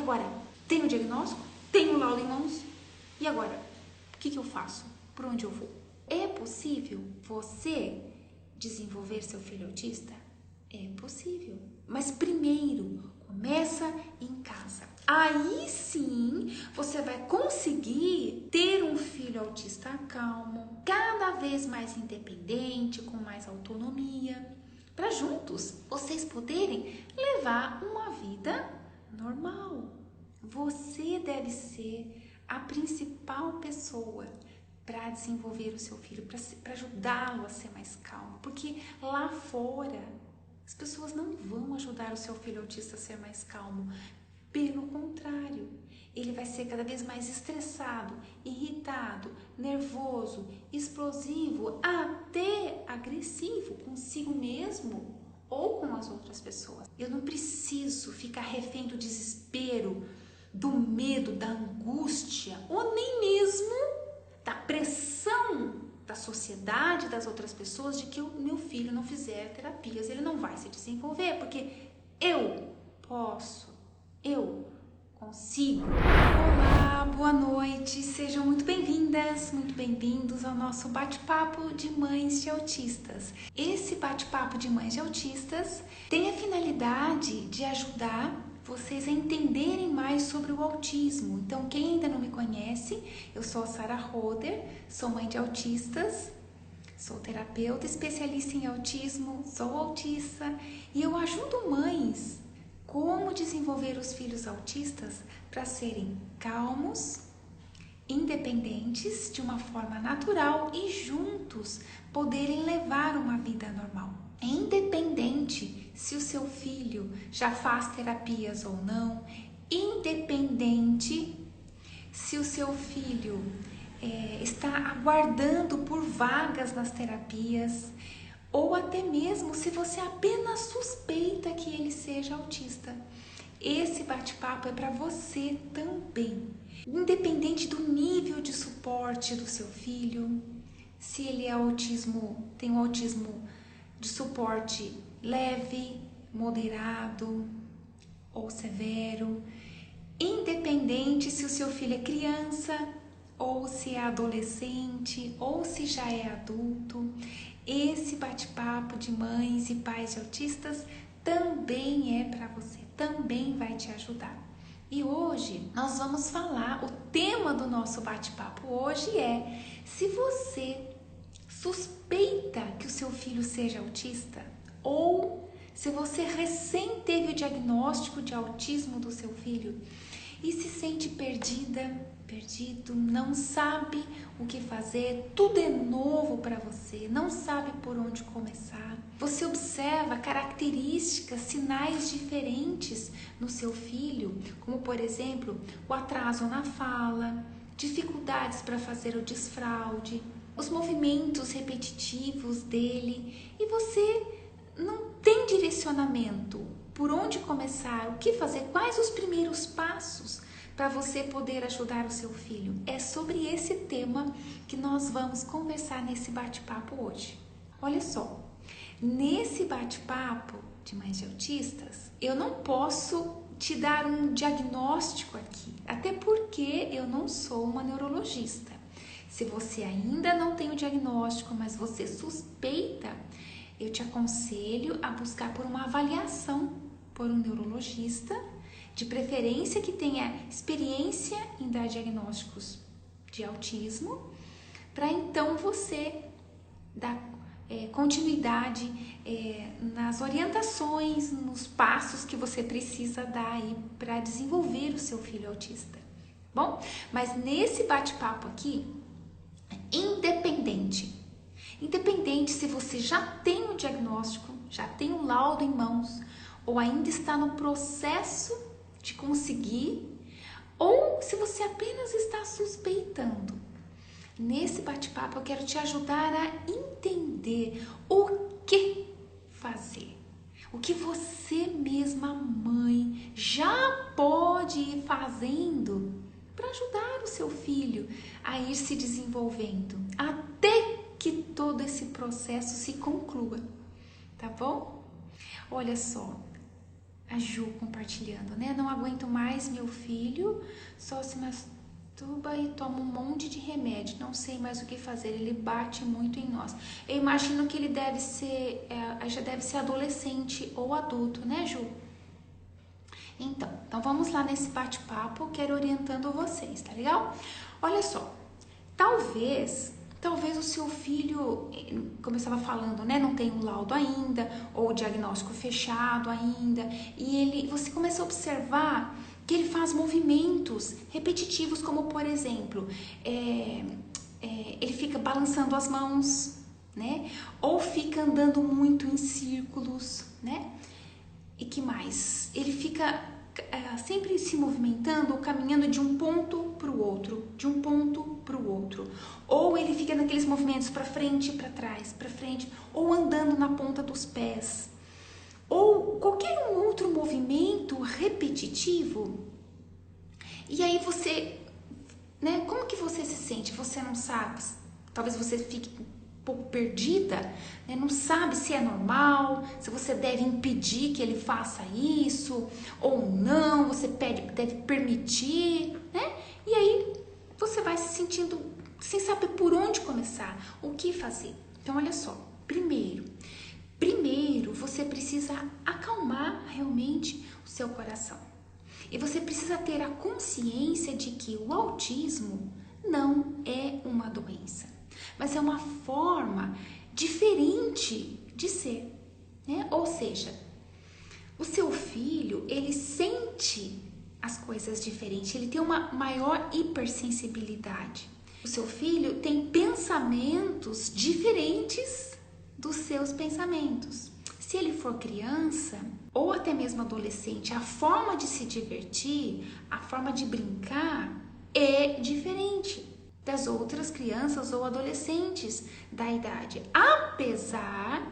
agora, tenho o diagnóstico, tenho o laudo em mãos, e agora? O que eu faço? Por onde eu vou? É possível você desenvolver seu filho autista? É possível, mas primeiro começa em casa. Aí sim você vai conseguir ter um filho autista calmo, cada vez mais independente, com mais autonomia, para juntos vocês poderem levar uma vida normal. Você deve ser a principal pessoa para desenvolver o seu filho, para ajudá-lo a ser mais calmo, porque lá fora as pessoas não vão ajudar o seu filho autista a ser mais calmo. Pelo contrário, ele vai ser cada vez mais estressado, irritado, nervoso, explosivo, até agressivo consigo mesmo ou com as outras pessoas. Eu não preciso ficar refém do desespero, do medo, da angústia, ou nem mesmo da pressão da sociedade, das outras pessoas, de que o meu filho não fizer terapias, ele não vai se desenvolver, porque eu posso, eu consigo. Olá, boa noite, sejam muito bem-vindas, muito bem-vindos ao nosso bate-papo de mães de autistas. Esse bate-papo de mães de autistas tem a finalidade de ajudar vocês a entenderem mais sobre o autismo. Então, quem ainda não me conhece, eu sou a Sara Roder, sou mãe de autistas, sou terapeuta especialista em autismo, sou autista e eu ajudo mães como desenvolver os filhos autistas para serem calmos, independentes, de uma forma natural e juntos poderem levar uma vida normal. É independente se o seu filho já faz terapias ou não, independente se o seu filho está aguardando por vagas nas terapias, ou até mesmo se você apenas suspeita que ele seja autista. Esse bate-papo é para você também. Independente do nível de suporte do seu filho, se ele tem um autismo de suporte leve, moderado ou severo, independente se o seu filho é criança ou se é adolescente ou se já é adulto, esse bate-papo de mães e pais de autistas também é para você, também vai te ajudar. E hoje nós vamos falar, o tema do nosso bate-papo hoje é: se você suspeita que o seu filho seja autista, ou se você recém teve o diagnóstico de autismo do seu filho e se sente perdido, não sabe o que fazer, tudo é novo para você, não sabe por onde começar. Você observa características, sinais diferentes no seu filho, como por exemplo, o atraso na fala, dificuldades para fazer o desfraude, os movimentos repetitivos dele, e você não tem direcionamento. Por onde começar? O que fazer? Quais os primeiros passos para você poder ajudar o seu filho? É sobre esse tema que nós vamos conversar nesse bate-papo hoje. Olha só, nesse bate-papo de mães de autistas, eu não posso te dar um diagnóstico aqui, até porque eu não sou uma neurologista. Se você ainda não tem o diagnóstico, mas você suspeita, eu te aconselho a buscar por uma avaliação por um neurologista, de preferência que tenha experiência em dar diagnósticos de autismo, para então você dar continuidade nas orientações, nos passos que você precisa dar aí para desenvolver o seu filho autista. Bom, mas nesse bate-papo aqui, independente se você já tem o diagnóstico, já tem o laudo em mãos, ou ainda está no processo de conseguir, ou se você apenas está suspeitando. Nesse bate-papo eu quero te ajudar a entender o que fazer. O que você mesma, mãe, já pode ir fazendo para ajudar o seu filho a ir se desenvolvendo até que todo esse processo se conclua, tá bom? Olha só, A Ju compartilhando, né? Não aguento mais meu filho, só se masturba e toma um monte de remédio. Não sei mais o que fazer, ele bate muito em nós. Eu imagino que ele deve ser, já deve ser adolescente ou adulto, né, Ju? Então vamos lá nesse bate-papo, quero orientando vocês, tá legal? Olha só, talvez o seu filho, como eu estava falando, né, não tem um laudo ainda, ou o diagnóstico fechado ainda, e você começa a observar que ele faz movimentos repetitivos, como por exemplo, ele fica balançando as mãos, né, ou fica andando muito em círculos, né, e que mais? Ele fica sempre se movimentando ou caminhando de um ponto para o outro, de um ponto para o outro. Ou ele fica naqueles movimentos para frente e para trás, para frente, ou andando na ponta dos pés. Ou qualquer um outro movimento repetitivo. E aí você, né, como que você se sente? Você não sabe, talvez você fique pouco perdida, né? Não sabe se é normal, se você deve impedir que ele faça isso ou não, você deve permitir, né? E aí você vai se sentindo sem saber por onde começar, o que fazer. Então olha só, primeiro você precisa acalmar realmente o seu coração. E você precisa ter a consciência de que o autismo não é uma doença, mas é uma forma diferente de ser, né? Ou seja, o seu filho, ele sente as coisas diferentes, ele tem uma maior hipersensibilidade. O seu filho tem pensamentos diferentes dos seus pensamentos. Se ele for criança ou até mesmo adolescente, a forma de se divertir, a forma de brincar é diferente das outras crianças ou adolescentes da idade. Apesar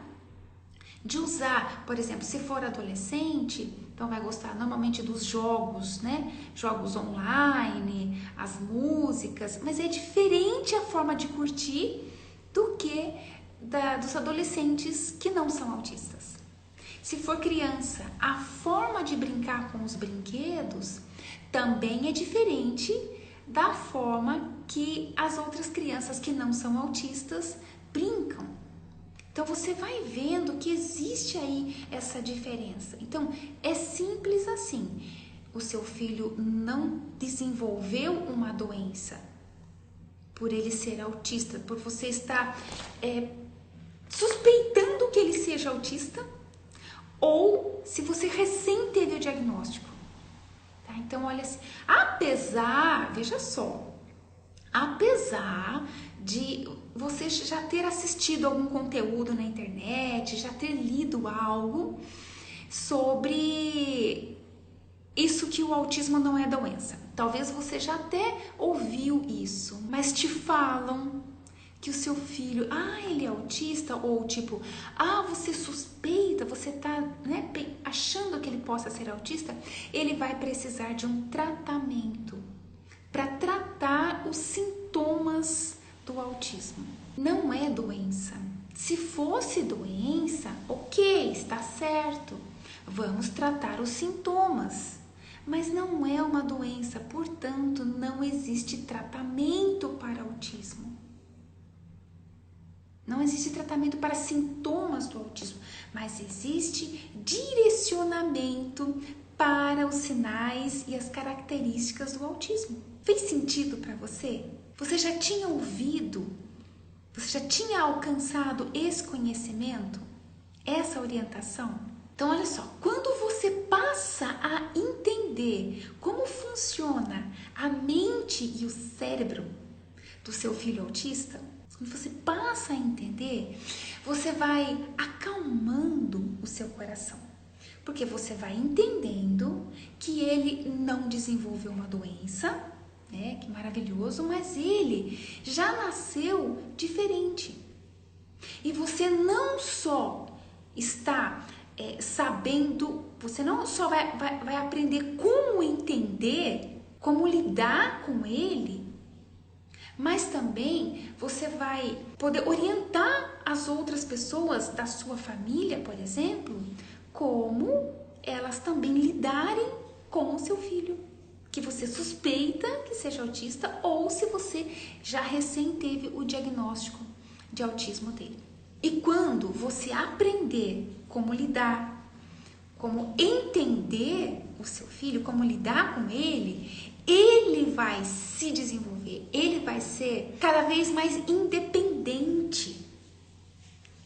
de usar, por exemplo, se for adolescente, então vai gostar normalmente dos jogos, né? Jogos online, as músicas, mas é diferente a forma de curtir do que dos adolescentes que não são autistas. Se for criança, a forma de brincar com os brinquedos também é diferente da forma que as outras crianças que não são autistas brincam. Então você vai vendo que existe aí essa diferença. Então é simples assim. O seu filho não desenvolveu uma doença por ele ser autista, por você estar suspeitando que ele seja autista, ou se você recém teve o diagnóstico. Tá? Então olha assim, veja só, apesar de você já ter assistido algum conteúdo na internet, já ter lido algo sobre isso que o autismo não é doença. Talvez você já até ouviu isso, mas te falam que o seu filho, ele é autista, ou tipo, você suspeita, você tá, né, achando que ele possa ser autista, ele vai precisar de um tratamento para tratar os sintomas do autismo. Não é doença. Se fosse doença, ok, está certo. Vamos tratar os sintomas. Mas não é uma doença, portanto, não existe tratamento para autismo. Não existe tratamento para sintomas do autismo, mas existe direcionamento para os sinais e as características do autismo. Fez sentido para você? Você já tinha ouvido? Você já tinha alcançado esse conhecimento? Essa orientação? Então, olha só, quando você passa a entender como funciona a mente e o cérebro do seu filho autista, quando você passa a entender, você vai acalmando o seu coração. Porque você vai entendendo que ele não desenvolveu uma doença, né? Que maravilhoso, mas ele já nasceu diferente. E você não só está sabendo, você não só vai aprender como entender, como lidar com ele, mas também você vai poder orientar as outras pessoas da sua família, por exemplo, como elas também lidarem com o seu filho, que você suspeita que seja autista, ou se você já recém teve o diagnóstico de autismo dele. E quando você aprender como lidar, como entender o seu filho, como lidar com ele vai se desenvolver, ele vai ser cada vez mais independente.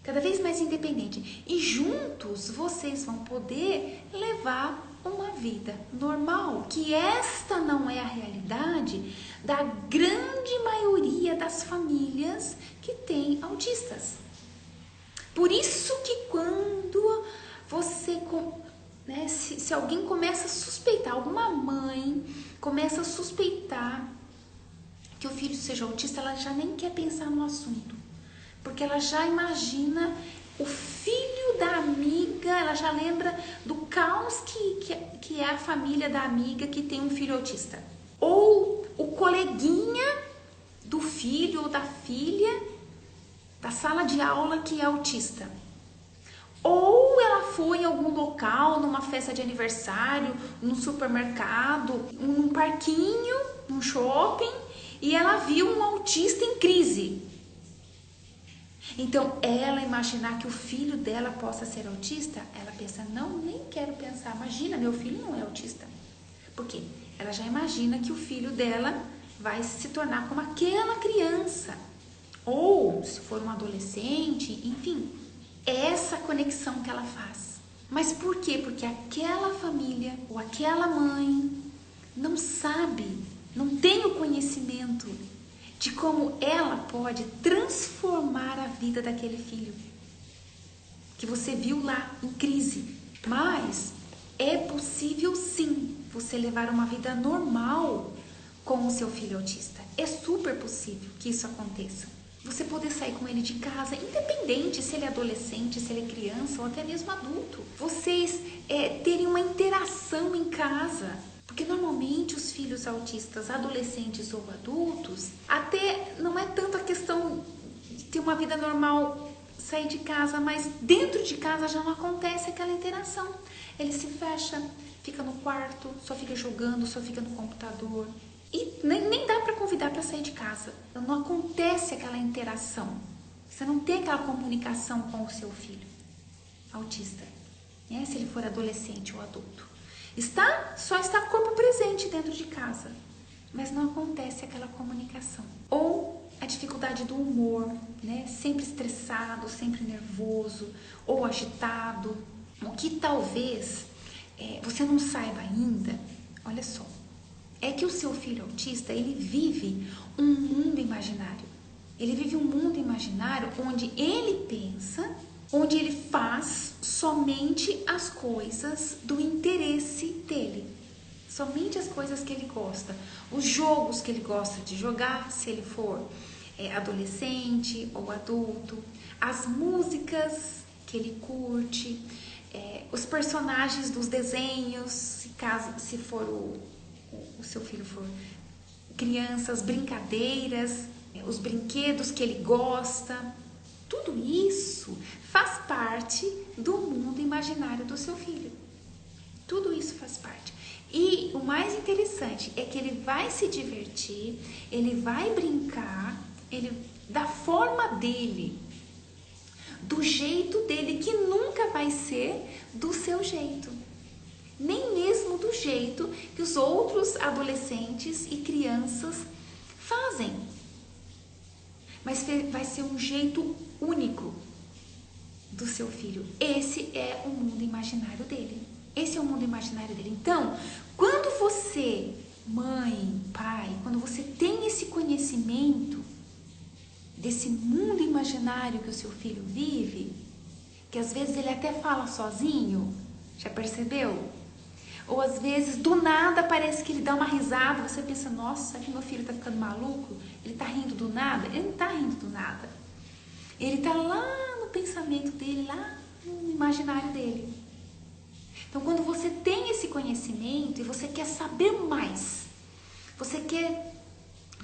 Cada vez mais independente. E juntos vocês vão poder levar uma vida normal, que esta não é a realidade da grande maioria das famílias que têm autistas. Por isso que quando você, né, se alguém começa a suspeitar, alguma mãe começa a suspeitar que o filho seja autista, ela já nem quer pensar no assunto, porque ela já imagina o filho da amiga, ela já lembra do caos que é a família da amiga que tem um filho autista. Ou o coleguinha do filho ou da filha da sala de aula que é autista. Ou ela foi em algum local, numa festa de aniversário, num supermercado, num parquinho, num shopping, e ela viu um autista em crise. Então, ela imaginar que o filho dela possa ser autista, ela pensa, não, nem quero pensar, imagina, meu filho não é autista. Por quê? Ela já imagina que o filho dela vai se tornar como aquela criança. Ou, se for um adolescente, enfim, é essa conexão que ela faz. Mas por quê? Porque aquela família ou aquela mãe não sabe, não tem o conhecimento de como ela pode transformar a vida daquele filho que você viu lá em crise. Mas é possível sim você levar uma vida normal com o seu filho autista. É super possível que isso aconteça. Você poder sair com ele de casa, independente se ele é adolescente, se ele é criança ou até mesmo adulto. Vocês terem uma interação em casa. Porque normalmente os filhos autistas, adolescentes ou adultos, até não é tanto a questão de ter uma vida normal, sair de casa, mas dentro de casa já não acontece aquela interação. Ele se fecha, fica no quarto, só fica jogando, só fica no computador. E nem dá para convidar para sair de casa. Não acontece aquela interação. Você não tem aquela comunicação com o seu filho autista, né? Se ele for adolescente ou adulto. Só está corpo presente dentro de casa, mas não acontece aquela comunicação. Ou a dificuldade do humor, né? Sempre estressado, sempre nervoso ou agitado. O que talvez você não saiba ainda, olha só, é que o seu filho autista, ele vive um mundo imaginário. Ele vive um mundo imaginário onde ele pensa, onde ele faz somente as coisas do interesse dele. Somente as coisas que ele gosta. Os jogos que ele gosta de jogar, se ele for adolescente ou adulto. As músicas que ele curte. Os personagens dos desenhos, se for o seu filho for criança, as brincadeiras, os brinquedos que ele gosta. Tudo isso faz parte do mundo imaginário do seu filho. Tudo isso faz parte. E o mais interessante é que ele vai se divertir, ele vai brincar, da forma dele, do jeito dele, que nunca vai ser do seu jeito. Nem mesmo do jeito que os outros adolescentes e crianças fazem. Mas vai ser um jeito único do seu filho. Esse é o mundo imaginário dele. Esse é o mundo imaginário dele. Então, quando você, mãe, pai, quando você tem esse conhecimento desse mundo imaginário que o seu filho vive, que às vezes ele até fala sozinho, já percebeu? Ou às vezes, do nada, parece que ele dá uma risada, você pensa, nossa, será que meu filho tá ficando maluco? Ele tá rindo do nada? Ele não tá rindo do nada. Ele tá lá no pensamento dele, lá no imaginário dele. Então, quando você tem esse conhecimento e você quer saber mais, você quer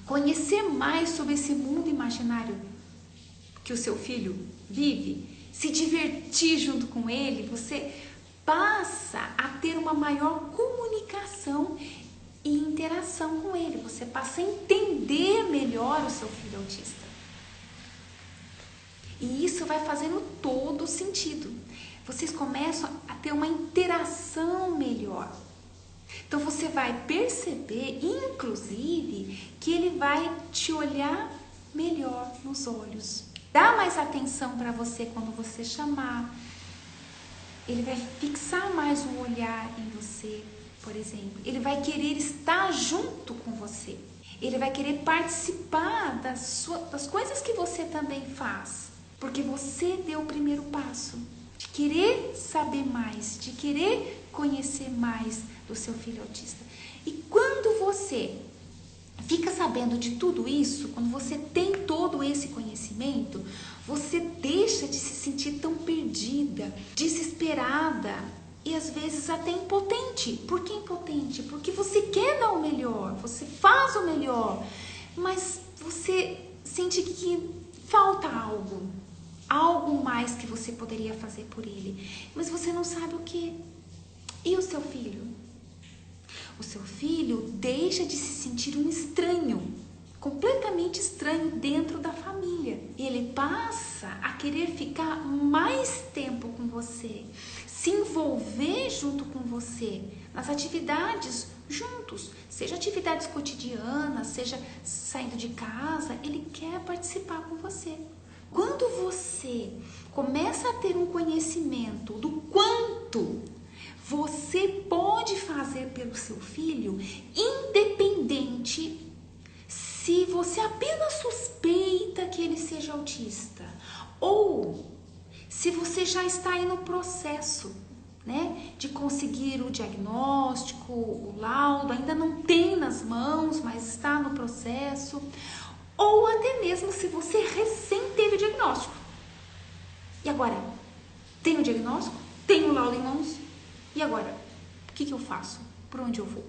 conhecer mais sobre esse mundo imaginário que o seu filho vive, se divertir junto com ele, você passa a ter uma maior comunicação e interação com ele. Você passa a entender melhor o seu filho autista. E isso vai fazendo todo sentido. Vocês começam a ter uma interação melhor. Então você vai perceber, inclusive, que ele vai te olhar melhor nos olhos. Dá mais atenção para você quando você chamar. Ele vai fixar mais um olhar em você, por exemplo. Ele vai querer estar junto com você. Ele vai querer participar das coisas que você também faz. Porque você deu o primeiro passo. De querer saber mais, de querer conhecer mais do seu filho autista. E quando você fica sabendo de tudo isso, quando você tem todo esse conhecimento, você deixa de se sentir tão perdida, desesperada e às vezes até impotente. Por que impotente? Porque você quer dar o melhor, você faz o melhor, mas você sente que falta algo mais que você poderia fazer por ele, mas você não sabe o que. E o seu filho? O seu filho deixa de se sentir um estranho, completamente estranho dentro da família. Ele passa a querer ficar mais tempo com você, se envolver junto com você nas atividades juntos, seja atividades cotidianas, seja saindo de casa, ele quer participar com você. Quando você começa a ter um conhecimento do quanto você pode fazer pelo seu filho, independente se você apenas suspeita que ele seja autista ou se você já está aí no processo, né, de conseguir o diagnóstico, o laudo, ainda não tem nas mãos, mas está no processo, ou até mesmo se você recém teve o diagnóstico. E agora? Tem o diagnóstico? Tem o laudo em mãos? E agora? O que eu faço? Por onde eu vou?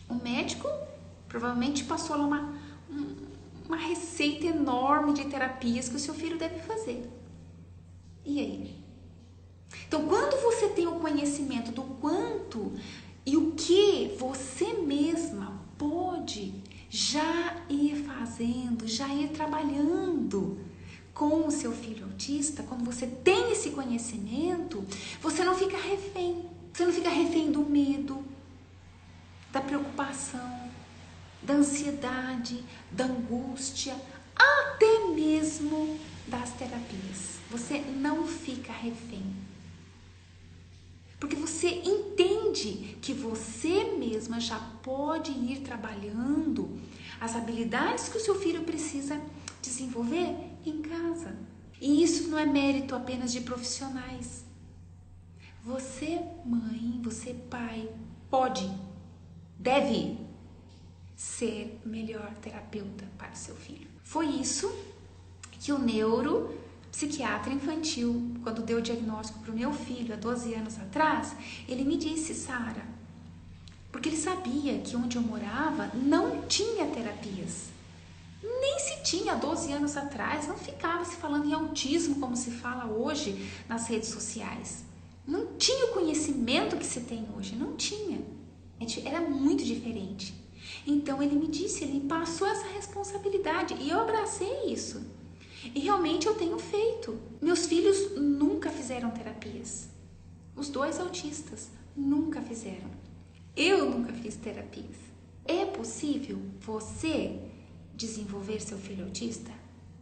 O médico provavelmente passou lá uma receita enorme de terapias que o seu filho deve fazer. E aí? Então, quando você tem o conhecimento do quanto e o que você mesma pode já ir fazendo, já ir trabalhando com o seu filho autista, quando você tem esse conhecimento, você não fica refém. Você não fica refém do medo, da preocupação, da ansiedade, da angústia, até mesmo das terapias. Você não fica refém. Porque você entende que você mesma já pode ir trabalhando as habilidades que o seu filho precisa desenvolver em casa. E isso não é mérito apenas de profissionais. Você, mãe, você, pai, pode, deve ser melhor terapeuta para o seu filho. Foi isso que o neuropsiquiatra infantil, quando deu o diagnóstico para o meu filho há 12 anos atrás, ele me disse: Sara, porque ele sabia que onde eu morava não tinha terapias. Nem se tinha 12 anos atrás, não ficava se falando em autismo como se fala hoje nas redes sociais. Não tinha o conhecimento que se tem hoje, não tinha. Era muito diferente. Então ele me disse, ele me passou essa responsabilidade e eu abracei isso. E realmente eu tenho feito. Meus filhos nunca fizeram terapias. Os dois autistas nunca fizeram. Eu nunca fiz terapias. É possível você desenvolver seu filho autista?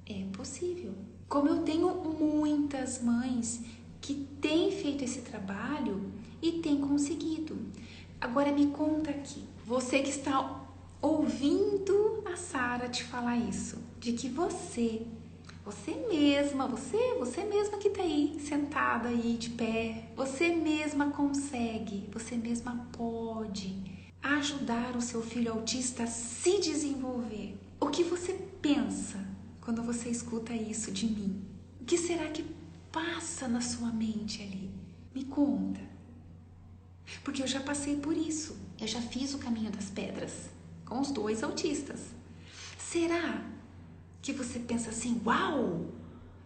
É possível. Como eu tenho muitas mães que têm feito esse trabalho e têm conseguido. Agora me conta aqui, você que está ouvindo a Sara te falar isso, de que você mesma que está aí, sentada aí de pé, você mesma consegue, você mesma pode ajudar o seu filho autista a se desenvolver. O que você pensa quando você escuta isso de mim? O que será que passa na sua mente ali? Me conta. Porque eu já passei por isso. Eu já fiz o caminho das pedras com os dois autistas. Será que você pensa assim, uau,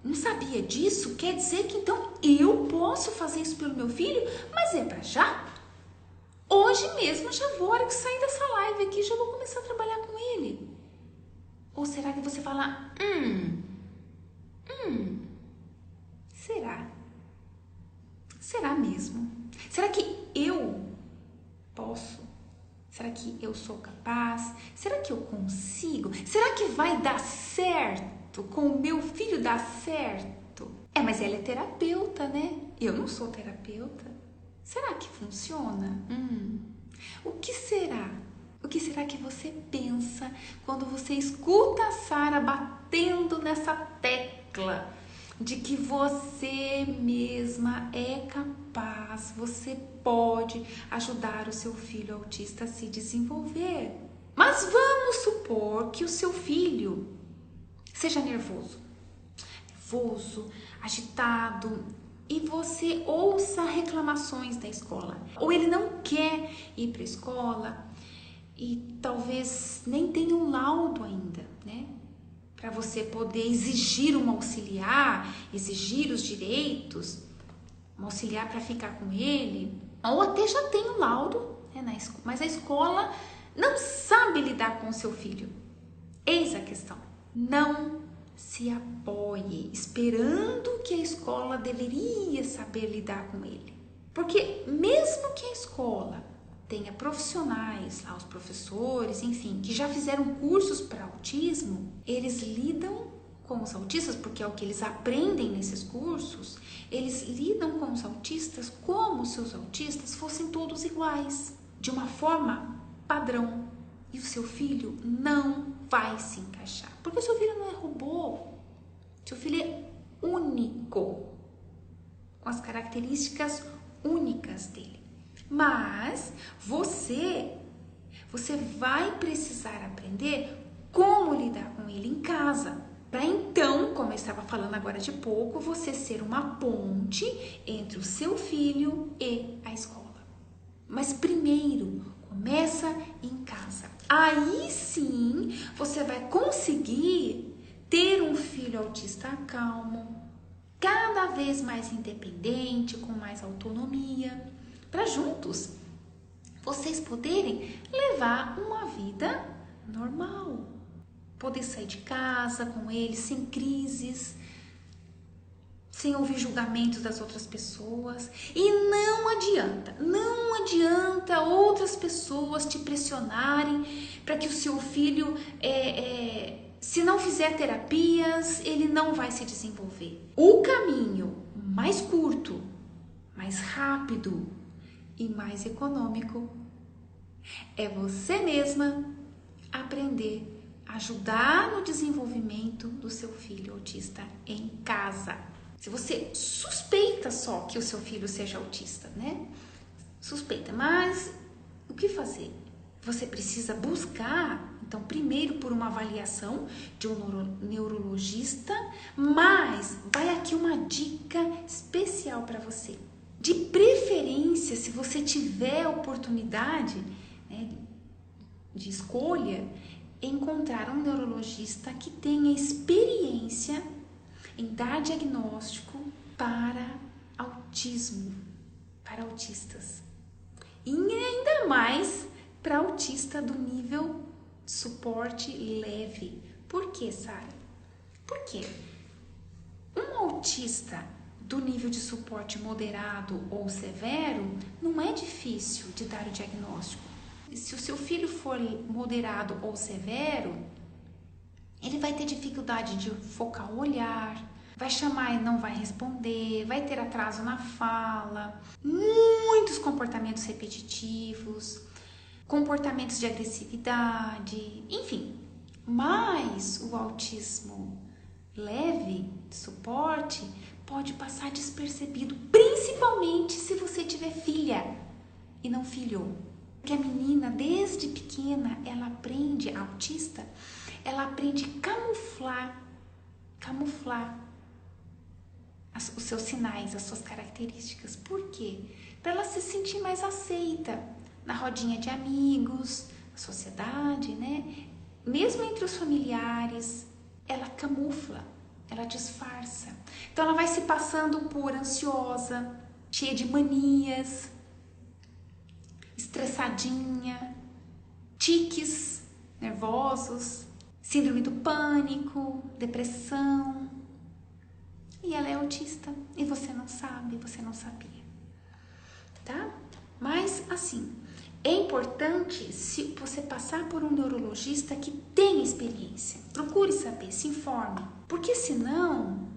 Não sabia disso? Quer dizer que então eu posso fazer isso pelo meu filho? Mas é pra já? Hoje mesmo já vou, a hora que sair dessa live aqui, já vou começar a trabalhar com ele. Ou será que você fala, será? Será mesmo? Será que eu posso? Será que eu sou capaz? Será que eu consigo? Será que vai dar certo? Com o meu filho dar certo? Mas ela é terapeuta, né? Eu não sou terapeuta. Será que funciona? O que será? O que será que você pensa quando você escuta a Sara batendo nessa tecla de que você mesma é capaz, você pode ajudar o seu filho autista a se desenvolver? Mas vamos supor que o seu filho seja nervoso, agitado, e você ouça reclamações da escola. Ou ele não quer ir para a escola e talvez nem tenha um laudo ainda, né? Para você poder exigir uma auxiliar, exigir os direitos, uma auxiliar para ficar com ele. Ou até já tem um laudo, né, mas a escola não sabe lidar com o seu filho. Eis a questão. Não se apoie esperando que a escola deveria saber lidar com ele. Porque mesmo que a escola tenha profissionais, lá os professores, enfim, que já fizeram cursos para autismo, eles lidam com os autistas, porque é o que eles aprendem nesses cursos, eles lidam com os autistas como se os autistas fossem todos iguais, de uma forma padrão. E o seu filho não vai se encaixar, porque o seu filho não é robô, seu filho é único, com as características únicas dele. Mas você vai precisar aprender como lidar com ele em casa, para então, como eu estava falando agora de pouco, você ser uma ponte entre o seu filho e a escola. Mas primeiro, começa em casa. Aí sim, você vai conseguir ter um filho autista calmo, cada vez mais independente, com mais autonomia, para juntos vocês poderem levar uma vida normal. Poder sair de casa com ele sem crises, sem ouvir julgamentos das outras pessoas. E não adianta outras pessoas te pressionarem para que o seu filho, se não fizer terapias, ele não vai se desenvolver. O caminho mais curto, mais rápido e mais econômico é você mesma aprender a ajudar no desenvolvimento do seu filho autista em casa. Se você suspeita só que o seu filho seja autista, né? Suspeita, mas o que fazer? Você precisa buscar, então, primeiro por uma avaliação de um neurologista, mas vai aqui uma dica especial para você. De preferência, se você tiver a oportunidade, né, de escolha, encontrar um neurologista que tenha experiência em dar diagnóstico para autismo, para autistas. E ainda mais para autista do nível de suporte leve. Por quê, Sara? Porque um autista do nível de suporte moderado ou severo não é difícil de dar o diagnóstico. Se o seu filho for moderado ou severo, ele vai ter dificuldade de focar o olhar, vai chamar e não vai responder, vai ter atraso na fala, muitos comportamentos repetitivos, comportamentos de agressividade, enfim. Mas o autismo leve, de suporte, pode passar despercebido, principalmente se você tiver filha e não filho. Porque a menina, desde pequena, ela aprende, a autista, ela aprende a camuflar os seus sinais, as suas características. Por quê? Para ela se sentir mais aceita na rodinha de amigos, na sociedade, né? Mesmo entre os familiares, ela camufla. ela disfarça. Então ela vai se passando por ansiosa, cheia de manias, estressadinha, tiques nervosos, síndrome do pânico, depressão. E ela é autista e você não sabe, você não sabia, tá? Mas assim, é importante se você passar por um neurologista que tenha experiência. Procure saber, se informe. Porque senão,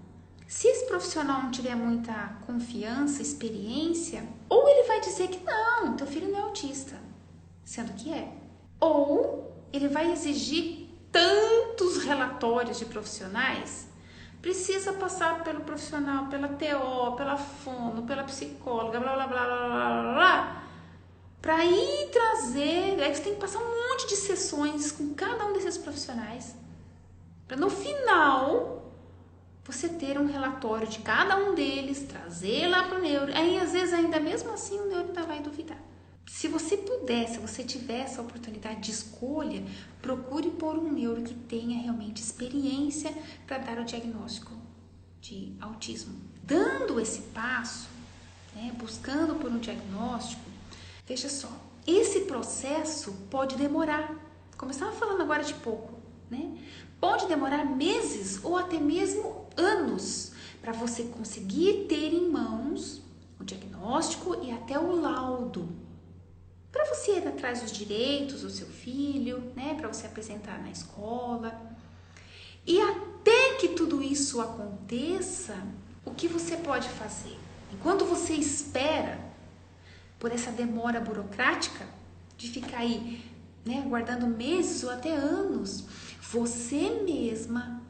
se esse profissional não tiver muita confiança, experiência, ou ele vai dizer que não, teu filho não é autista, sendo que é. Ou ele vai exigir tantos relatórios de profissionais, precisa passar pelo profissional, pela TO, pela fono, pela psicóloga, blá, blá, blá, blá, blá, blá, para ir trazer, aí você tem que passar um monte de sessões com cada um desses profissionais, para no final você ter um relatório de cada um deles, trazer lá para o neuro, aí às vezes ainda mesmo assim o neuro ainda vai duvidar. Se você puder, se você tiver essa oportunidade de escolha, procure por um neuro que tenha realmente experiência para dar o diagnóstico de autismo. Dando esse passo, né, buscando por um diagnóstico, veja só, esse processo pode demorar, como eu estava falando agora de pouco, né? Pode demorar meses ou até mesmo anos para você conseguir ter em mãos o diagnóstico e até o laudo. Para você ir atrás dos direitos do seu filho, né? Para você apresentar na escola. E até que tudo isso aconteça, o que você pode fazer? Enquanto você espera por essa demora burocrática de ficar aí, né, aguardando meses ou até anos, você mesma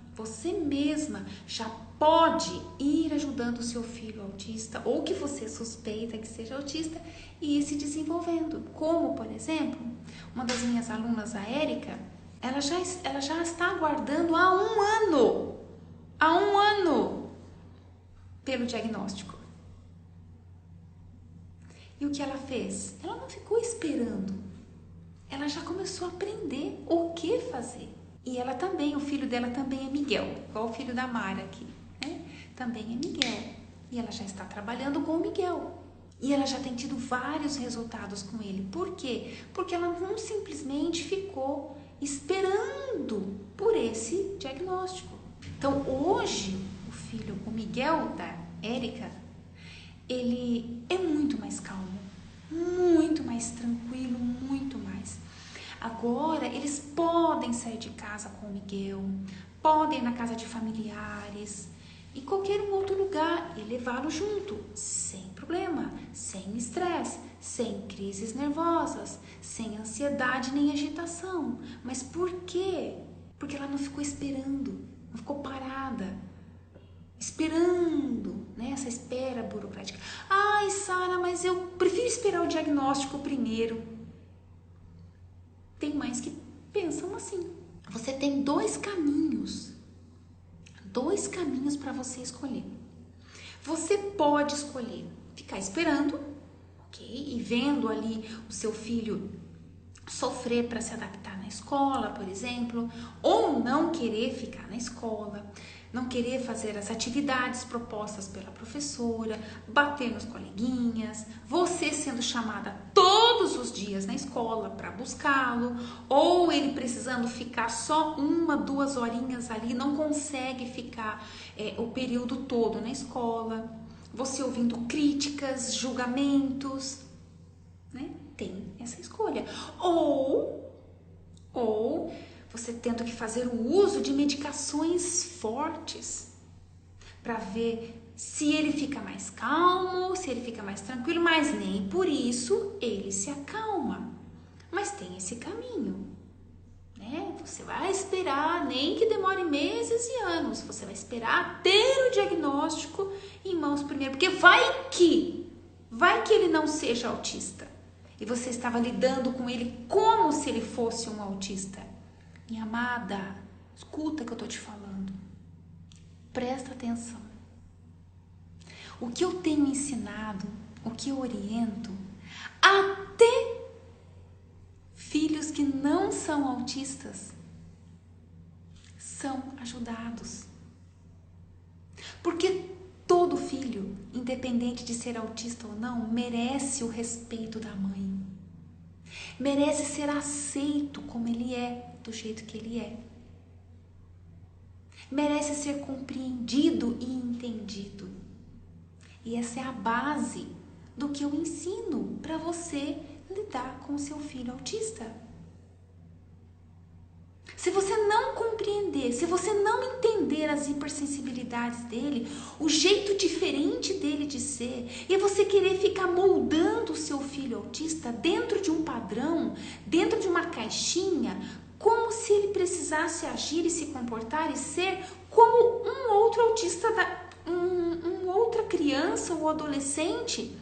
já pode ir ajudando o seu filho autista ou que você suspeita que seja autista e ir se desenvolvendo. Como, por exemplo, uma das minhas alunas, a Érica, ela já está aguardando há um ano pelo diagnóstico. E o que ela fez? Ela não ficou esperando. Ela já começou a aprender o que fazer. E ela também, o filho dela também é Miguel, igual o filho da Mara aqui, né? Também é Miguel. E ela já está trabalhando com o Miguel. E ela já tem tido vários resultados com ele. Por quê? Porque ela não simplesmente ficou esperando por esse diagnóstico. Então, hoje, o Miguel da Érica, ele é muito mais calmo, muito mais tranquilo, muito mais. Agora, eles podem sair de casa com o Miguel, podem ir na casa de familiares, em qualquer outro lugar e levá-lo junto, sem problema, sem estresse, sem crises nervosas, sem ansiedade nem agitação. Mas por quê? Porque ela não ficou esperando, não ficou parada, esperando, né? Essa espera burocrática. Ai, Sara, mas eu prefiro esperar o diagnóstico primeiro. Tem mais que pensam assim. Você tem dois caminhos para você escolher. Você pode escolher ficar esperando, ok? E vendo ali o seu filho sofrer para se adaptar na escola, por exemplo, ou não querer ficar na escola, não querer fazer as atividades propostas pela professora, bater nos coleguinhas, você sendo chamada todos os dias na escola para buscá-lo, ou ele precisando ficar só 1, 2 horinhas ali, não consegue ficar o período todo na escola, você ouvindo críticas, julgamentos, né? Tem essa escolha. Ou você tendo que fazer o uso de medicações fortes para ver se ele fica mais calmo, se ele fica mais tranquilo, mas nem por isso ele se acalma. Mas tem esse caminho, né? Você vai esperar, nem que demore meses e anos, você vai esperar ter o diagnóstico em mãos primeiro, porque vai que ele não seja autista e você estava lidando com ele como se ele fosse um autista. Minha amada, escuta o que eu tô te falando. Presta atenção. O que eu tenho ensinado, o que eu oriento, até filhos que não são autistas são ajudados. Porque todo filho, independente de ser autista ou não, merece o respeito da mãe. Merece ser aceito como ele é, do jeito que ele é. Merece ser compreendido e entendido. E essa é a base do que eu ensino para você lidar com o seu filho autista. Se você não compreender, se você não entender as hipersensibilidades dele, o jeito diferente dele de ser, e você querer ficar moldando o seu filho autista dentro de um padrão, dentro de uma caixinha, como se ele precisasse agir e se comportar e ser como um outro autista, outra criança ou adolescente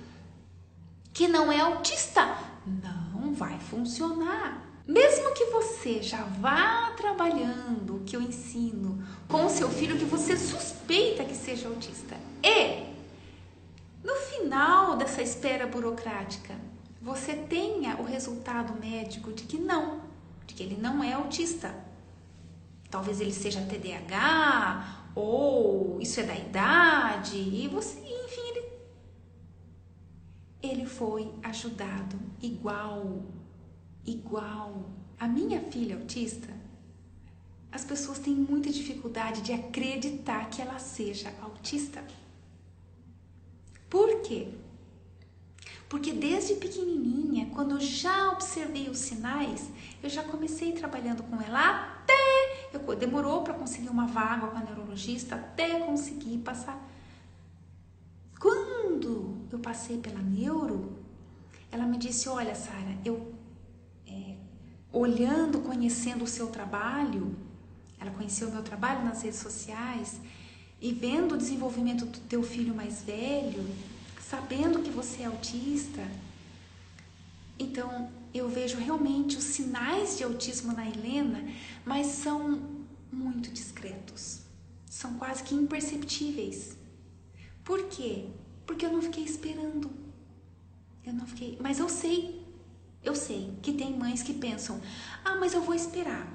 que não é autista, não vai funcionar. Mesmo que você já vá trabalhando o que eu ensino com o seu filho que você suspeita que seja autista, e no final dessa espera burocrática você tenha o resultado médico de que não, de que ele não é autista. Talvez ele seja TDAH, ou isso é da idade, e você, enfim, ele foi ajudado igual. A minha filha autista, as pessoas têm muita dificuldade de acreditar que ela seja autista. Por quê? Porque desde pequenininha, quando eu já observei os sinais, eu já comecei trabalhando com ela demorou para conseguir uma vaga com a neurologista, até conseguir passar. Quando eu passei pela neuro, ela me disse, olha, Sara, olhando, conhecendo o seu trabalho, ela conheceu o meu trabalho nas redes sociais, e vendo o desenvolvimento do teu filho mais velho, sabendo que você é autista, então eu vejo realmente os sinais de autismo na Helena, mas são muito discretos, são quase que imperceptíveis. Por quê? Porque eu não fiquei esperando, mas eu sei que tem mães que pensam, mas eu vou esperar,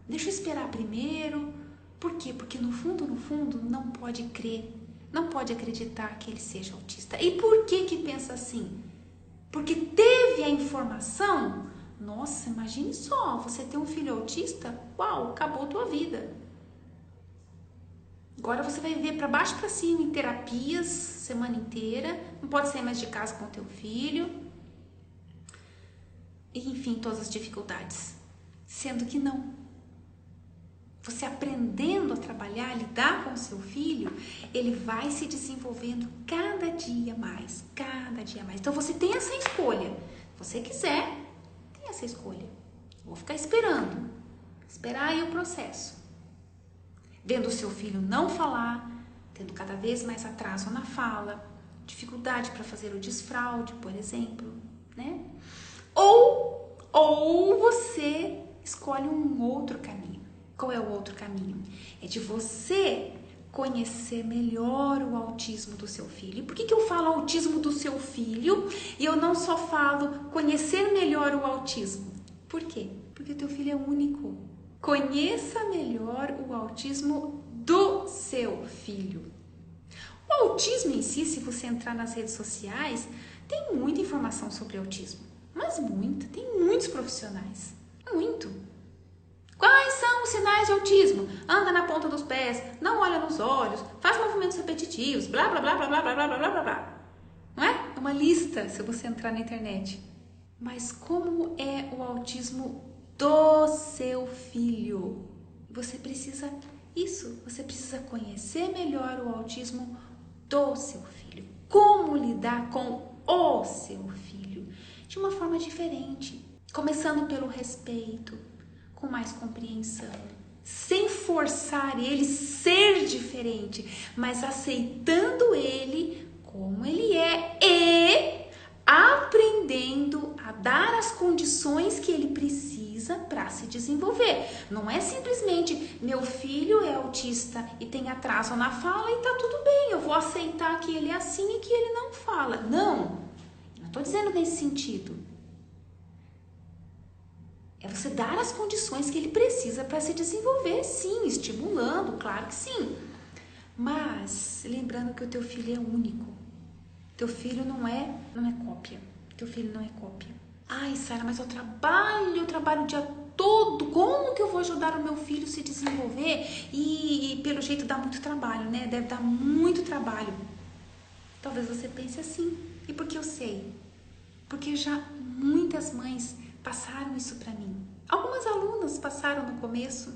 deixa eu esperar primeiro. Por quê? Porque no fundo, não pode crer, não pode acreditar que ele seja autista. E por que pensa assim? Porque teve a informação, nossa, imagine só, você tem um filho autista, uau, acabou a tua vida. Agora você vai viver para baixo e para cima em terapias, semana inteira, não pode sair mais de casa com o teu filho, e enfim, todas as dificuldades. Sendo que não. Você aprendendo a trabalhar, a lidar com o seu filho, ele vai se desenvolvendo cada dia mais. Então você tem essa escolha. Se você quiser, tem essa escolha. Vou ficar esperando. Esperar aí o processo. Vendo o seu filho não falar, tendo cada vez mais atraso na fala, dificuldade para fazer o desfraude, por exemplo, né? Ou você escolhe um outro caminho. Qual é o outro caminho? É de você conhecer melhor o autismo do seu filho. E por que eu falo autismo do seu filho e eu não só falo conhecer melhor o autismo? Por quê? Porque o teu filho é único. Conheça melhor o autismo do seu filho. O autismo em si, se você entrar nas redes sociais, tem muita informação sobre autismo. Mas muita, tem muitos profissionais. Muito. Quais são os sinais de autismo? Anda na ponta dos pés, não olha nos olhos, faz movimentos repetitivos, blá, blá, blá, blá, blá, blá, blá, blá, blá, blá. Não é? É uma lista, se você entrar na internet. Mas como é o autismo do seu filho? Você precisa você precisa conhecer melhor o autismo do seu filho. Como lidar com o seu filho de uma forma diferente. Começando pelo respeito, com mais compreensão, sem forçar ele ser diferente, mas aceitando ele como ele é e aprendendo a dar as condições que ele precisa para se desenvolver. Não é simplesmente meu filho é autista e tem atraso na fala e tá tudo bem, eu vou aceitar que ele é assim e que ele não fala. Não estou dizendo nesse sentido. É você dar as condições que ele precisa para se desenvolver, sim, estimulando, claro que sim. Mas lembrando que o teu filho é único. Teu filho não é cópia. Teu filho não é cópia. Ai, Sara, mas eu trabalho o dia todo. Como que eu vou ajudar o meu filho a se desenvolver? E pelo jeito dá muito trabalho, né? Deve dar muito trabalho. Talvez você pense assim. E por que eu sei? Porque já muitas mães passaram isso para mim. Algumas alunas passaram no começo,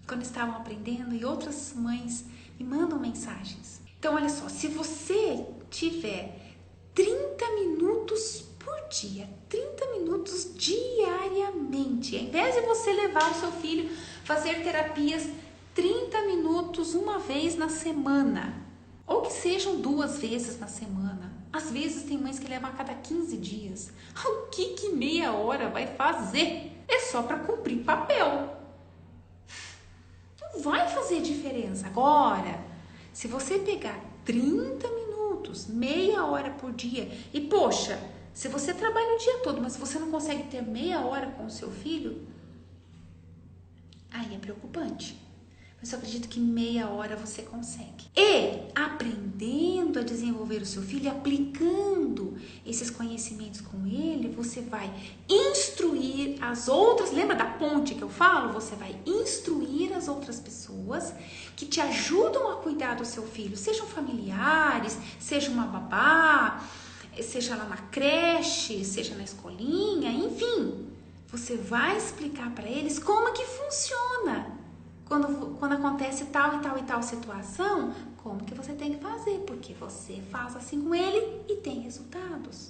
quando estavam aprendendo, e outras mães me mandam mensagens. Então, olha só, se você tiver 30 minutos por dia, 30 minutos diariamente, ao invés de você levar o seu filho fazer terapias 30 minutos uma vez na semana, ou que sejam 2 vezes na semana. Às vezes tem mães que levam a cada 15 dias. O que meia hora vai fazer? É só para cumprir papel. Não vai fazer diferença. Agora, se você pegar 30 minutos, meia hora por dia, e poxa, se você trabalha o dia todo, mas você não consegue ter meia hora com o seu filho, aí é preocupante. Mas eu acredito que meia hora você consegue. E aprendendo a desenvolver o seu filho, aplicando esses conhecimentos com ele, você vai instruir as outras. Lembra da ponte que eu falo? Você vai instruir as outras pessoas que te ajudam a cuidar do seu filho. Sejam familiares, seja uma babá, seja lá na creche, seja na escolinha, enfim. Você vai explicar para eles como que funciona. Quando acontece tal e tal e tal situação, como que você tem que fazer? Porque você faz assim com ele e tem resultados.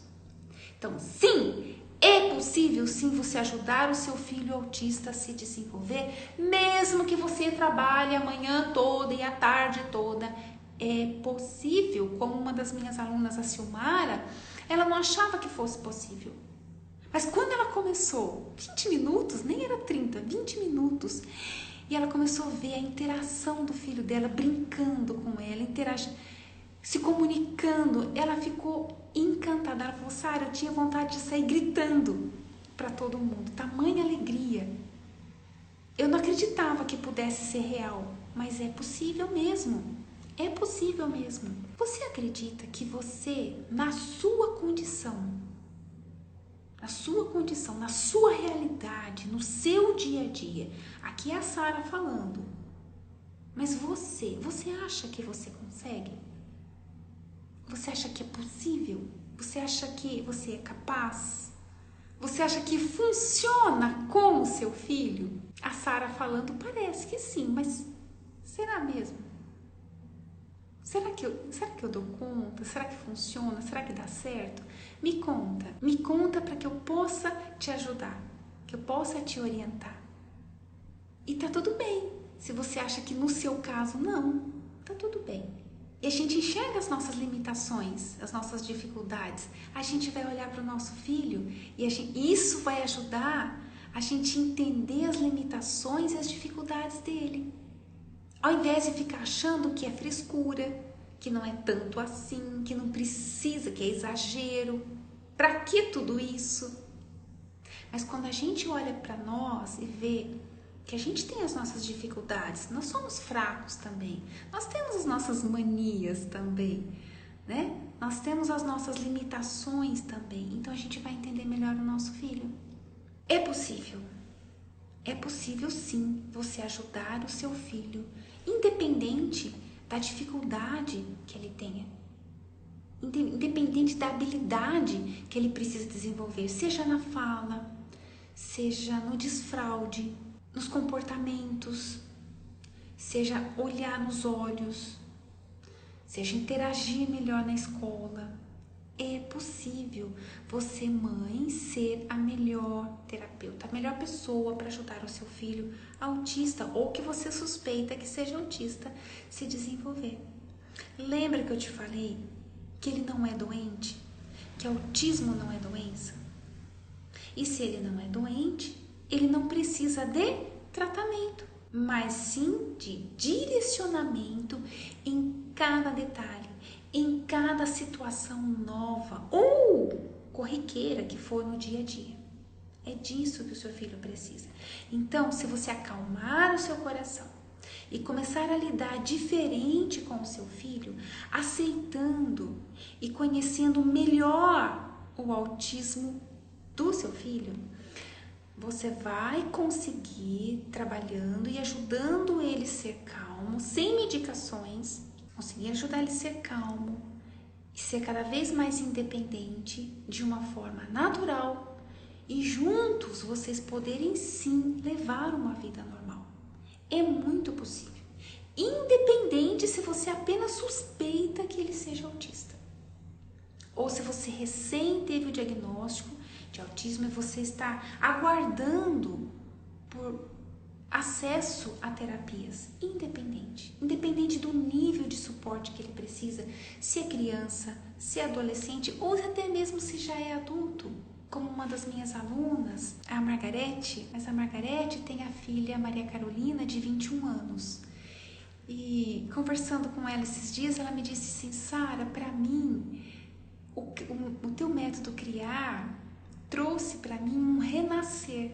Então, sim, é possível sim você ajudar o seu filho autista a se desenvolver, mesmo que você trabalhe a manhã toda e a tarde toda. É possível, como uma das minhas alunas, a Silmara, ela não achava que fosse possível. Mas quando ela começou, 20 minutos, nem era 30, 20 minutos, e ela começou a ver a interação do filho dela, brincando com ela, interagindo, se comunicando. Ela ficou encantada. Ela falou, Sara, eu tinha vontade de sair gritando para todo mundo. Tamanha alegria. Eu não acreditava que pudesse ser real, mas é possível mesmo. É possível mesmo. Você acredita que você, na sua condição, na sua realidade, no seu dia a dia. Aqui é a Sara falando. Mas você acha que você consegue? Você acha que é possível? Você acha que você é capaz? Você acha que funciona com o seu filho? A Sara falando, parece que sim, mas será mesmo? Será que eu dou conta? Será que funciona? Será que dá certo? Me conta para que eu possa te ajudar, que eu possa te orientar. E tá tudo bem, se você acha que no seu caso não, tá tudo bem. E a gente enxerga as nossas limitações, as nossas dificuldades. A gente vai olhar para o nosso filho e isso vai ajudar a gente entender as limitações e as dificuldades dele. Ao invés de ficar achando que é frescura, que não é tanto assim, que não precisa, que é exagero. Pra que tudo isso? Mas quando a gente olha para nós e vê que a gente tem as nossas dificuldades, nós somos fracos também, nós temos as nossas manias também, né? Nós temos as nossas limitações também, então a gente vai entender melhor o nosso filho. É possível sim você ajudar o seu filho, independente da dificuldade que ele tenha, independente da habilidade que ele precisa desenvolver, seja na fala, seja no desfraude, nos comportamentos, seja olhar nos olhos, seja interagir melhor na escola. É possível você, mãe, ser a melhor terapeuta, a melhor pessoa para ajudar o seu filho autista ou que você suspeita que seja autista se desenvolver. Lembra que eu te falei que ele não é doente? Que autismo não é doença? E se ele não é doente, ele não precisa de tratamento, mas sim de direcionamento em cada detalhe, em cada situação nova ou corriqueira que for no dia a dia. É disso que o seu filho precisa. Então, se você acalmar o seu coração, e começar a lidar diferente com o seu filho, aceitando e conhecendo melhor o autismo do seu filho, você vai conseguir, trabalhando e ajudando ele a ser calmo, sem medicações, conseguir ajudar ele a ser calmo e ser cada vez mais independente de uma forma natural, e juntos vocês poderem sim levar uma vida normal. É muito possível, independente se você apenas suspeita que ele seja autista, ou se você recém teve o diagnóstico de autismo e você está aguardando por acesso a terapias, independente do nível de suporte que ele precisa, se é criança, se é adolescente ou até mesmo se já é adulto. Como uma das minhas alunas, a Margarete, mas a Margarete tem a filha Maria Carolina, de 21 anos. E conversando com ela esses dias, ela me disse assim: Sara, para mim, o teu método Criar trouxe para mim um renascer.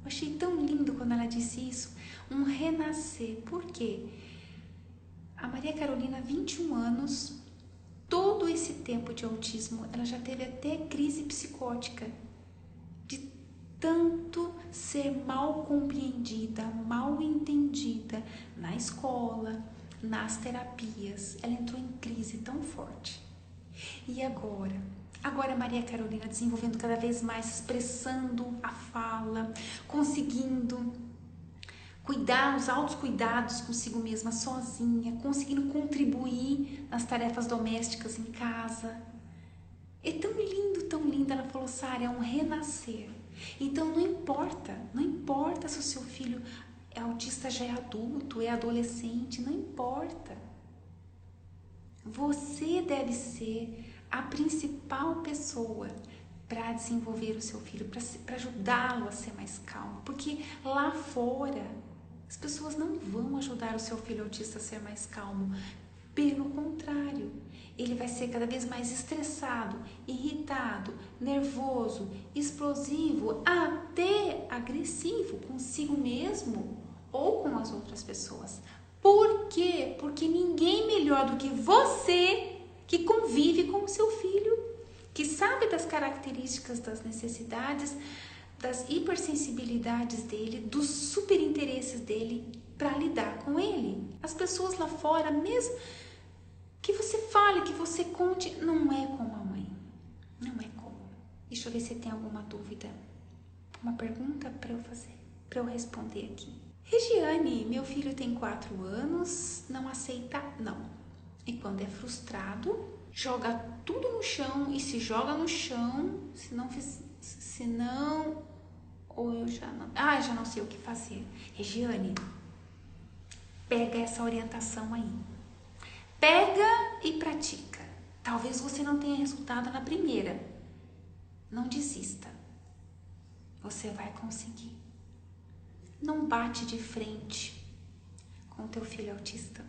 Eu achei tão lindo quando ela disse isso, um renascer. Por quê? A Maria Carolina, 21 anos, todo esse tempo de autismo, ela já teve até crise psicótica, de tanto ser mal compreendida, mal entendida na escola, nas terapias. Ela entrou em crise tão forte. E agora a Maria Carolina desenvolvendo cada vez mais, expressando a fala, conseguindo cuidar, os autocuidados consigo mesma, sozinha, conseguindo contribuir nas tarefas domésticas em casa. É tão lindo, ela falou: Sara, é um renascer. Então não importa se o seu filho é autista, já é adulto, é adolescente, não importa. Você deve ser a principal pessoa para desenvolver o seu filho, para ajudá-lo a ser mais calmo, porque lá fora as pessoas não vão ajudar o seu filho autista a ser mais calmo. Pelo contrário, ele vai ser cada vez mais estressado, irritado, nervoso, explosivo, até agressivo consigo mesmo ou com as outras pessoas. Por quê? Porque ninguém melhor do que você, que convive com o seu filho, que sabe das características, das necessidades, das hipersensibilidades dele, dos superinteresses dele, para lidar com ele. As pessoas lá fora, mesmo que você fale, que você conte, não é como a mãe. Não é como. Deixa eu ver se tem alguma dúvida. Uma pergunta para eu fazer, para eu responder aqui. Regiane, meu filho tem 4 anos, não aceita não. E quando é frustrado, joga tudo no chão, e se joga no chão, se não, ou eu já não sei o que fazer. Regiane, pega essa orientação aí. Pega e pratica. Talvez você não tenha resultado na primeira. Não desista. Você vai conseguir. Não bate de frente com o teu filho autista.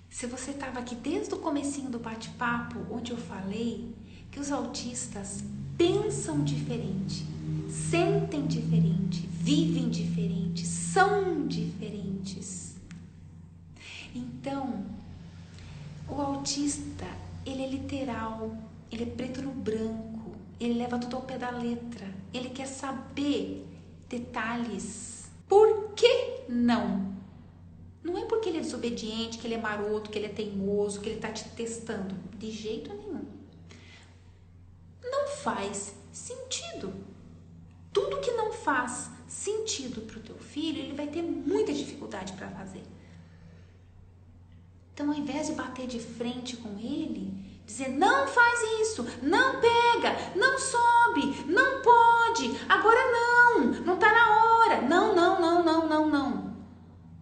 Se você estava aqui desde o comecinho do bate-papo, onde eu falei que os autistas pensam diferente, sentem diferente, vivem diferente, são diferentes. Então, o autista, ele é literal, ele é preto no branco, ele leva tudo ao pé da letra, ele quer saber detalhes. Por que não? Não é porque ele é desobediente, que ele é maroto, que ele é teimoso, que ele está te testando. De jeito nenhum. Não faz sentido. Tudo que não faz sentido para o teu filho, ele vai ter muita dificuldade para fazer. Então, ao invés de bater de frente com ele, dizer: não faz isso, não pega, não sobe, não pode, agora não tá na hora, não.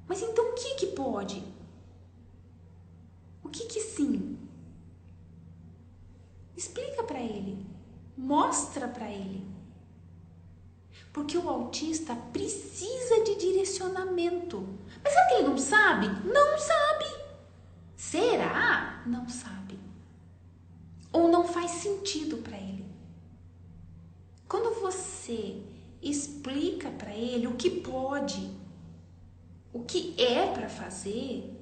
Mas então o que pode? O que sim? Explica para ele, mostra para ele. Porque o autista precisa de direcionamento. Mas será que ele não sabe? Não sabe. Será? Não sabe. Ou não faz sentido para ele. Quando você explica para ele o que pode, o que é para fazer,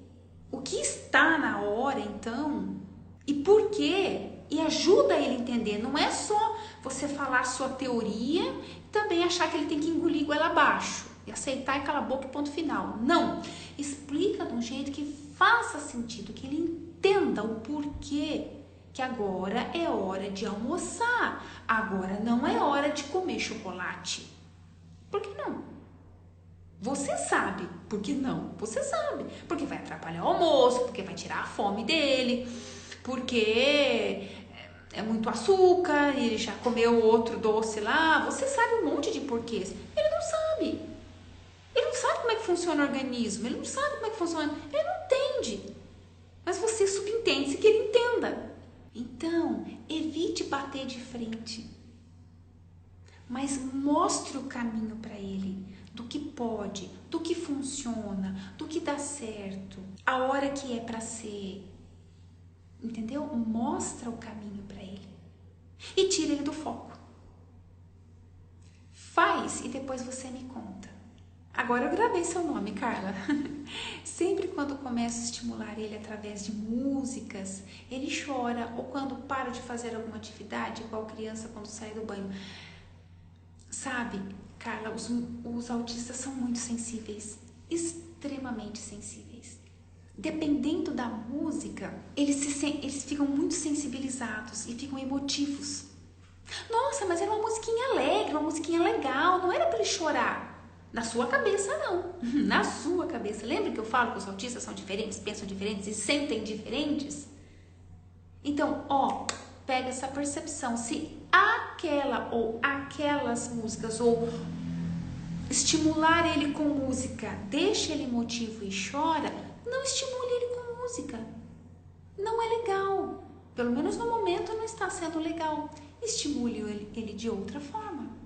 o que está na hora então e por quê. E ajuda ele a entender. Não é só você falar a sua teoria e também achar que ele tem que engolir goela abaixo e aceitar e calar a boca e ponto final. Não. Explica de um jeito que faça sentido, que ele entenda o porquê. Que agora é hora de almoçar. Agora não é hora de comer chocolate. Por que não? Você sabe. Por que não? Você sabe. Porque vai atrapalhar o almoço, porque vai tirar a fome dele, porque é muito açúcar e ele já comeu outro doce lá. Você sabe um monte de porquês. Ele não sabe. Ele não sabe como é que funciona o organismo. Ele não sabe como é que funciona. Ele não entende. Mas você subentende-se que ele entenda. Então, evite bater de frente. Mas mostre o caminho para ele. Do que pode, do que funciona, do que dá certo. A hora que é para ser. Entendeu? Mostra o caminho para ele. E tira ele do foco. Faz e depois você me conta. Agora eu gravei seu nome, Carla. Sempre quando começo a estimular ele através de músicas, ele chora. Ou quando para de fazer alguma atividade, igual criança quando sai do banho. Sabe, Carla, os autistas são muito sensíveis. Extremamente sensíveis. Dependendo da música, eles ficam muito sensibilizados e ficam emotivos. Nossa, mas era uma musiquinha alegre, uma musiquinha legal, não era para ele chorar. Na sua cabeça, não. Na sua cabeça. Lembra que eu falo que os autistas são diferentes, pensam diferentes e sentem diferentes? Então, pega essa percepção. Se aquela ou aquelas músicas ou estimular ele com música deixa ele emotivo e chora, não estimule ele com música. Não é legal. Pelo menos no momento não está sendo legal. Estimule ele de outra forma.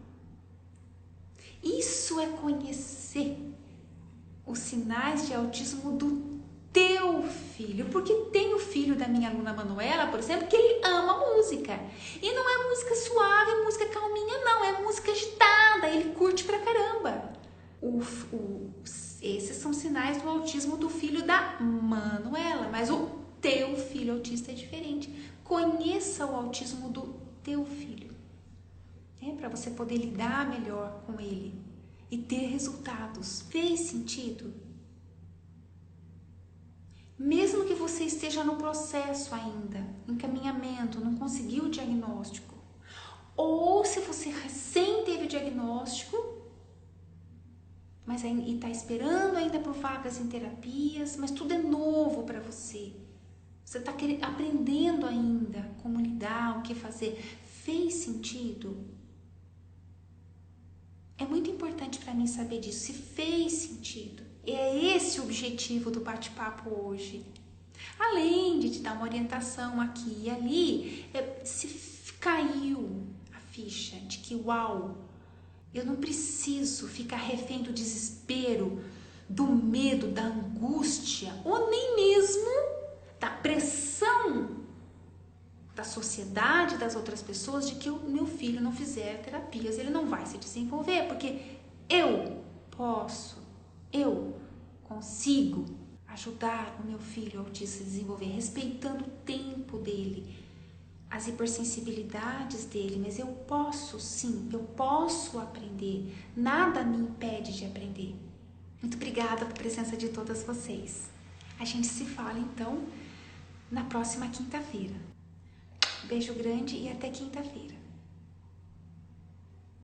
Isso é conhecer os sinais de autismo do teu filho. Porque tem o filho da minha aluna Manuela, por exemplo, que ele ama música. E não é música suave, música calminha, não. É música agitada, ele curte pra caramba. Esses são sinais do autismo do filho da Manuela, mas o teu filho autista é diferente. Conheça o autismo do teu filho, para você poder lidar melhor com ele e ter resultados. Fez sentido? Mesmo que você esteja no processo ainda, encaminhamento, não conseguiu o diagnóstico, ou se você recém teve o diagnóstico, mas está esperando ainda por vagas em terapias, mas tudo é novo para você. Você está aprendendo ainda como lidar, o que fazer. Fez sentido? É muito importante para mim saber disso, se fez sentido. É esse o objetivo do bate-papo hoje. Além de te dar uma orientação aqui e ali, se caiu a ficha de que, uau, eu não preciso ficar refém do desespero, do medo, da angústia, ou nem mesmo da pressão da sociedade, das outras pessoas, de que o meu filho não fizer terapias, ele não vai se desenvolver, porque eu consigo ajudar o meu filho autista a se desenvolver, respeitando o tempo dele, as hipersensibilidades dele, mas eu posso sim, eu posso aprender, nada me impede de aprender. Muito obrigada pela presença de todas vocês. A gente se fala então na próxima quinta-feira. Beijo grande e até quinta-feira.